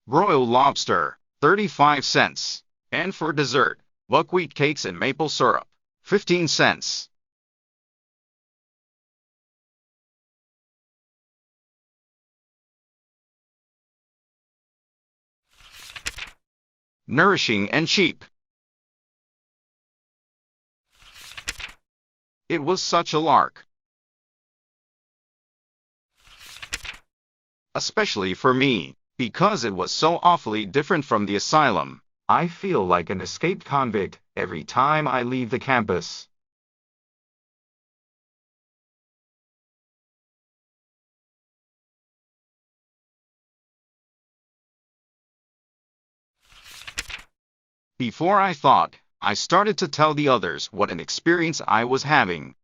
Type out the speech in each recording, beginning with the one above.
Broiled lobster, 35 cents. And for dessert, buckwheat cakes and maple syrup, 15 cents. Nourishing and cheap. It was such a lark. Especially for me, because it was so awfully different from the asylum. I feel like an escaped convict every time I leave the campus. Before I thought, I started to tell the others what an experience I was having.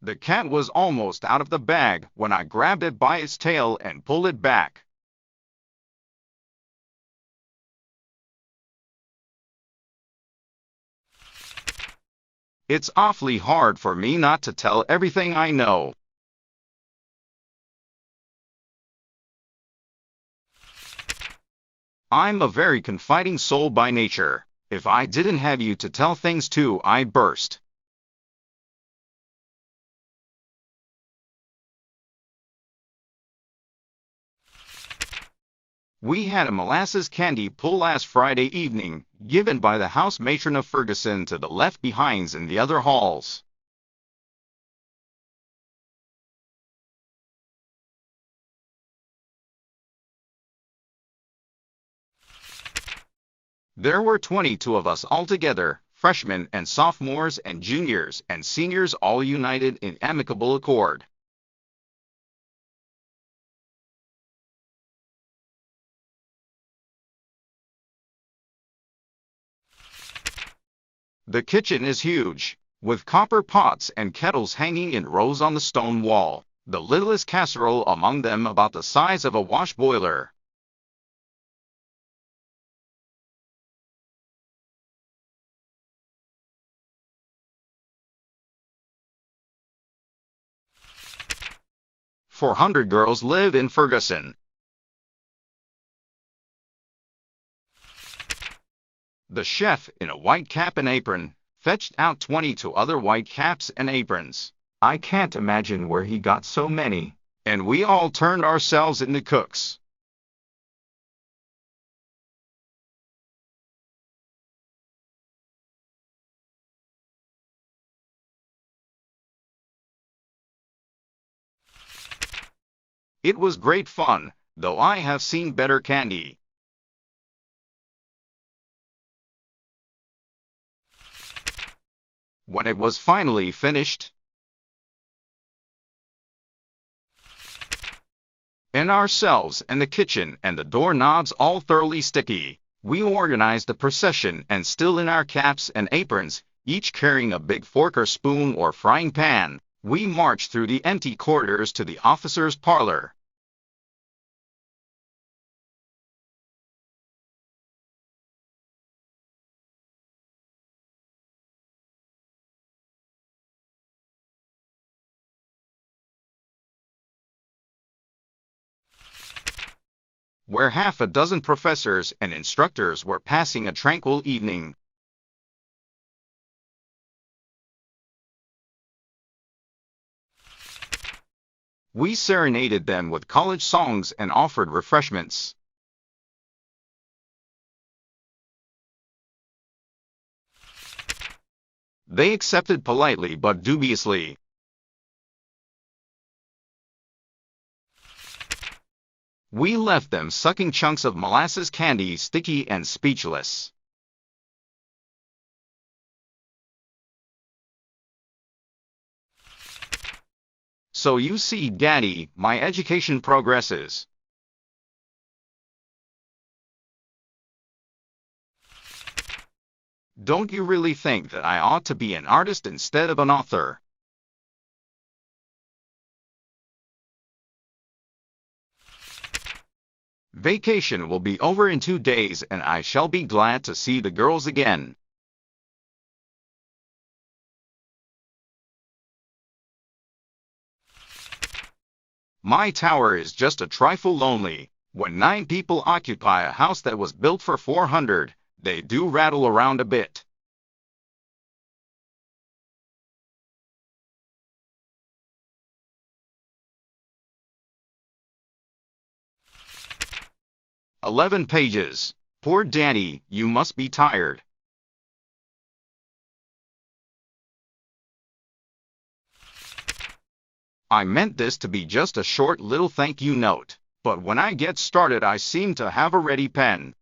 The cat was almost out of the bag when I grabbed it by its tail and pulled it back. It's awfully hard for me not to tell everything I know. I'm a very confiding soul by nature. If I didn't have you to tell things to, I'd burst. We had a molasses candy pull last Friday evening, given by the house matron of Ferguson to the left-behinds in the other halls. There were 22 of us altogether, freshmen and sophomores and juniors and seniors all united in amicable accord. The kitchen is huge, with copper pots and kettles hanging in rows on the stone wall, the littlest casserole among them about the size of a wash boiler. 400 girls live in Ferguson. The chef, in a white cap and apron, fetched out 22 other white caps and aprons. I can't imagine where he got so many. And we all turned ourselves into cooks. It was great fun, though I have seen better candy. When it was finally finished, and ourselves and the kitchen and the doorknobs all thoroughly sticky, we organized the procession and still in our caps and aprons, each carrying a big fork or spoon or frying pan, we marched through the empty corridors to the officers' parlor. Where half a dozen professors and instructors were passing a tranquil evening. We serenaded them with college songs and offered refreshments. They accepted politely but dubiously. We left them sucking chunks of molasses candy, sticky and speechless. So you see, Daddy, my education progresses. Don't you really think that I ought to be an artist instead of an author? Vacation will be over in 2 days and I shall be glad to see the girls again. My tower is just a trifle lonely. When 9 people occupy a house that was built for 400, they do rattle around a bit. "11 pages. Poor Danny, you must be tired." I meant this to be just a short little thank you note, but when I get started I seem to have a ready pen.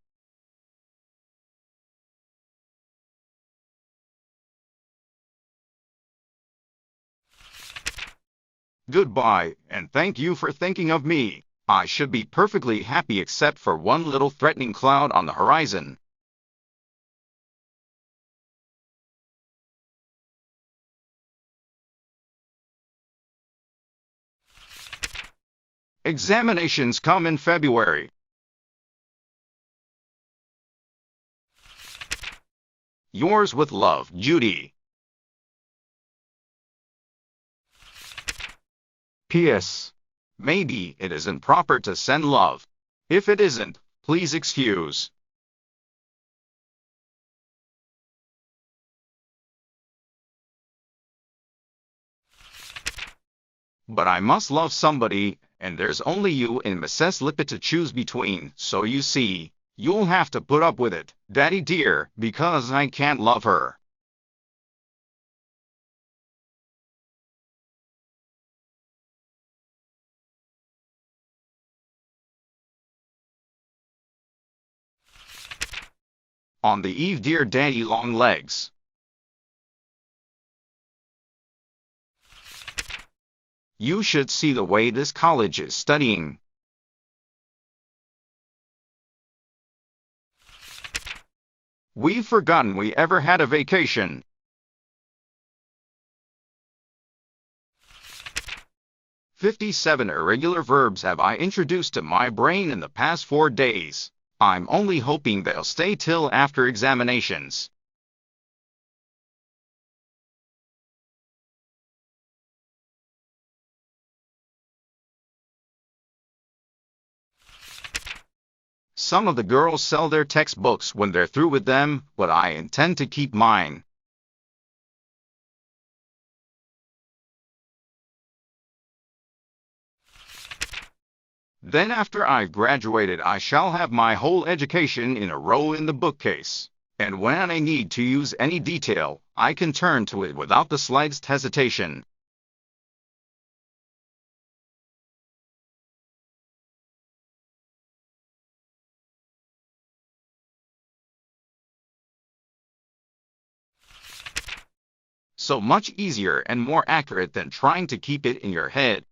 Goodbye, and thank you for thinking of me. I should be perfectly happy except for one little threatening cloud on the horizon. Examinations come in February. Yours with love, Judy. P.S. Maybe it isn't proper to send love. If it isn't, please excuse. But I must love somebody, and there's only you and Mrs. Lippett to choose between, so you see, you'll have to put up with it, Daddy dear, because I can't love her. On the eve, dear Daddy long legs. You should see the way this college is studying. We've forgotten we ever had a vacation. "57 irregular verbs have I introduced to my brain in the past 4 days. I'm only hoping they'll stay till after examinations." Some of the girls sell their textbooks when they're through with them, but I intend to keep mine. Then after I've graduated I shall have my whole education in a row in the bookcase. And when I need to use any detail, I can turn to it without the slightest hesitation. So much easier and more accurate than trying to keep it in your head.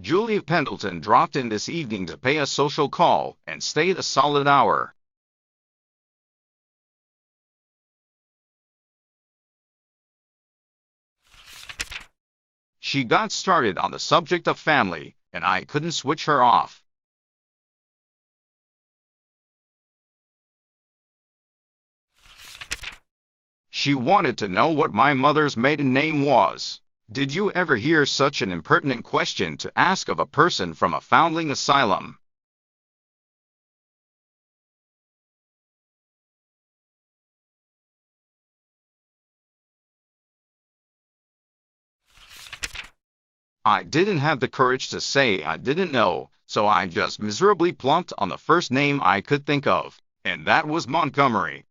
Julia Pendleton dropped in this evening to pay a social call and stayed a solid hour. She got started on the subject of family, and I couldn't switch her off. She wanted to know what my mother's maiden name was. Did you ever hear such an impertinent question to ask of a person from a foundling asylum? I didn't have the courage to say I didn't know, so I just miserably plumped on the first name I could think of, and that was Montgomery.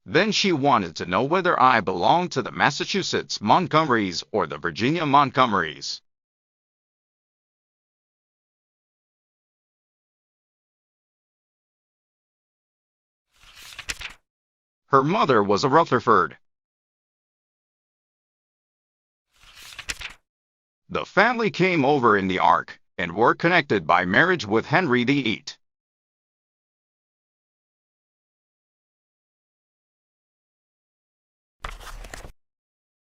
Then she wanted to know whether I belonged to the Massachusetts Montgomerys or the Virginia Montgomerys. Her mother was a Rutherford. The family came over in the Ark, and were connected by marriage with Henry VIII.